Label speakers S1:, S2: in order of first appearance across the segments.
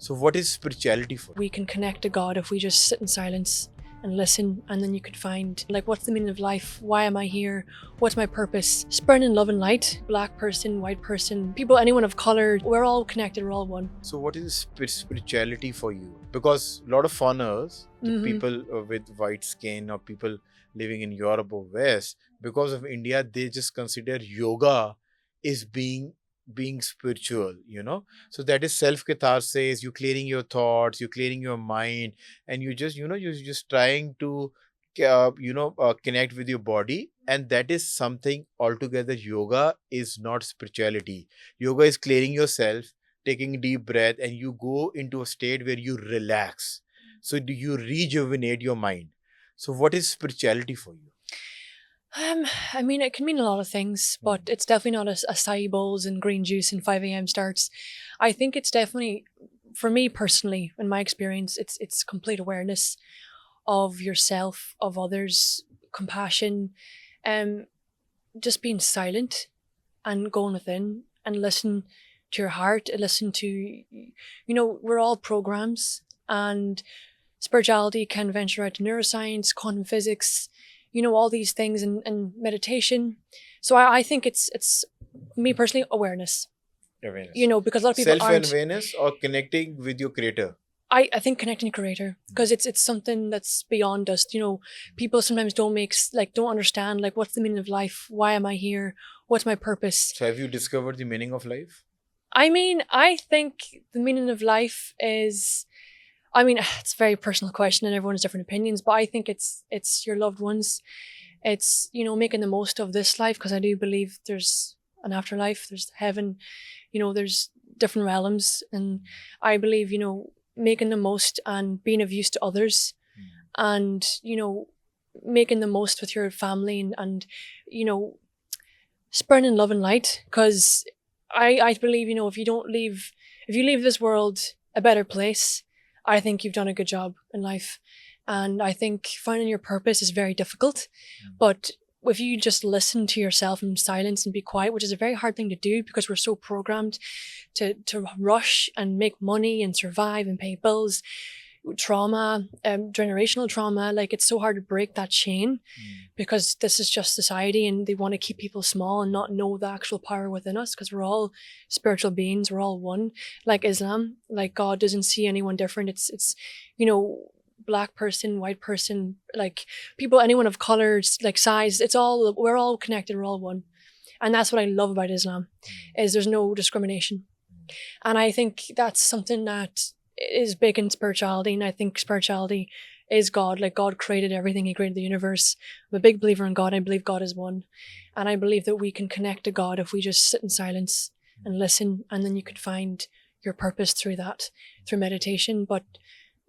S1: So what is spirituality for you?
S2: We can connect to God if we just sit in silence and listen, and then you could find, like, what's the meaning of life? Why am I here? What's my purpose? Spreading love and light. Black person, white person, people, anyone of color, we're all connected, we're all one.
S1: So what is spirituality for you? Because a lot of foreigners, the people with white skin or people living in Europe or West, because of India, they just consider yoga is being spiritual, So that is self catharsis. You clearing your thoughts, you clearing your mind, and you just you're just trying to connect with your body, and that is something altogether. Yoga is not spirituality. Yoga is clearing yourself, taking a deep breath, and you go into a state where you relax. So do you rejuvenate your mind? So what is spirituality for you?
S2: I mean, it can mean a lot of things, but it's definitely not acai bowls and green juice and 5 a.m. starts. I think it's definitely, for me personally, in my experience, it's complete awareness of yourself, of others, compassion, um, just being silent and going within and listen to your heart and listen to, we're all programs, and spirituality can venture out to neuroscience, quantum physics, all these things, and meditation. So I think it's me personally, awareness,
S1: Awareness.
S2: because a lot of people aren't.
S1: Self-awareness or connecting with your creator?
S2: I think connecting to creator, because it's something that's beyond us. People sometimes don't understand, like, what's the meaning of life? Why am I here? What's my purpose?
S1: So have you discovered the meaning of life?
S2: I mean, I think the meaning of life is, I mean, it's a very personal question and everyone has different opinions, but I think it's your loved ones. It's, making the most of this life, because I do believe there's an afterlife, there's heaven, there's different realms, and I believe, making the most and being of use to others, and, making the most with your family, and spreading love and light, because I believe, if you leave this world a better place, I think you've done a good job in life. And I think finding your purpose is very difficult, but if you just listen to yourself in silence and be quiet, which is a very hard thing to do because we're so programmed to rush and make money and survive and pay bills, trauma, generational trauma, like, it's so hard to break that chain, because this is just society and they want to keep people small and not know the actual power within us, because we're all spiritual beings, we're all one. Like Islam, like, God doesn't see anyone different. It's black person, white person, like, people, anyone of colors, like, size, we're all connected, we're all one. And that's what I love about Islam, is there's no discrimination. And I think that's something that is big in spirituality, and I think spirituality is God. Like, God created everything, he created the universe. I'm a big believer in God. I believe God is one, and I believe that we can connect to God if we just sit in silence and listen, and then you could find your purpose through that, through meditation. But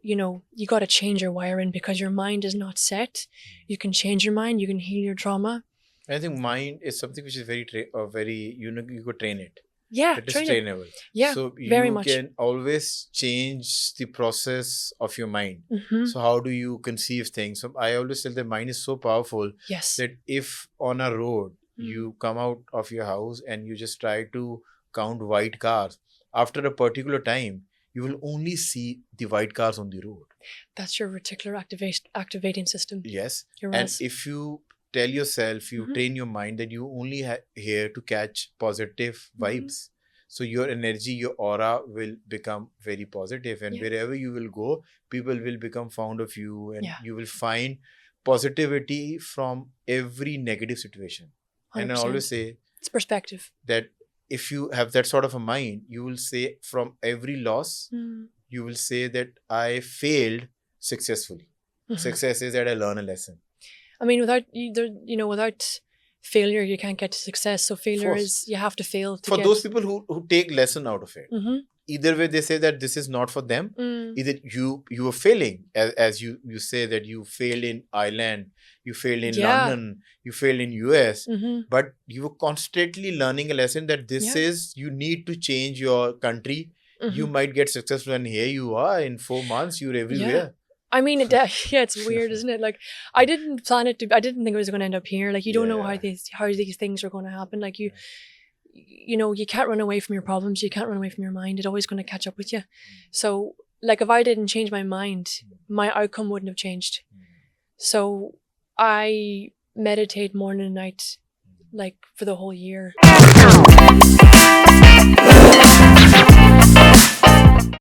S2: you got to change your wiring, because your mind is not set. You can change your mind, you can heal your trauma.
S1: I think mind is something which is very you could train it.
S2: Yeah,
S1: It is
S2: train it.
S1: trainable.
S2: Yeah,
S1: So
S2: very
S1: you
S2: much.
S1: can always change the process of your mind. So how do you conceive things? So I always tell the mind is so powerful
S2: Yes.
S1: that if on a road you come out of your house and you just try to count white cars, after a particular time you will only see the white cars on the road.
S2: That's your reticular activating system.
S1: Yes.
S2: Your
S1: And
S2: RAS.
S1: if you tell yourself, you train your mind that you only here to catch positive vibes. So your energy, your aura will become very positive, and
S2: Yeah.
S1: wherever you will go, people will become fond of you, and
S2: Yeah.
S1: you will find positivity from every negative situation. And I
S2: 100%.
S1: always say
S2: It's perspective.
S1: that if you have that sort of a mind, you will say from every loss, you will say that I failed successfully. Success is that I learn a lesson.
S2: I mean, without failure, you can't get to success. So failure
S1: Force.
S2: is, you have to fail to
S1: For
S2: get.
S1: those people who take lesson out of it, either way they say that this is not for them. Either you are failing, as you say that you failed in Ireland, you failed in London, you failed in US, but you were constantly learning a lesson that this is, you need to change your country. You might get successful, and here you are in 4 months, you're everywhere.
S2: I mean, it's weird, isn't it? Like, I didn't plan it to. I didn't think it was going to end up here. Like, you don't know how these things are going to happen. Like, you know, you can't run away from your problems. You can't run away from your mind. It's always going to catch up with you. So, like, if I didn't change my mind, my outcome wouldn't have changed. So I meditate morning and night, like, for the whole year.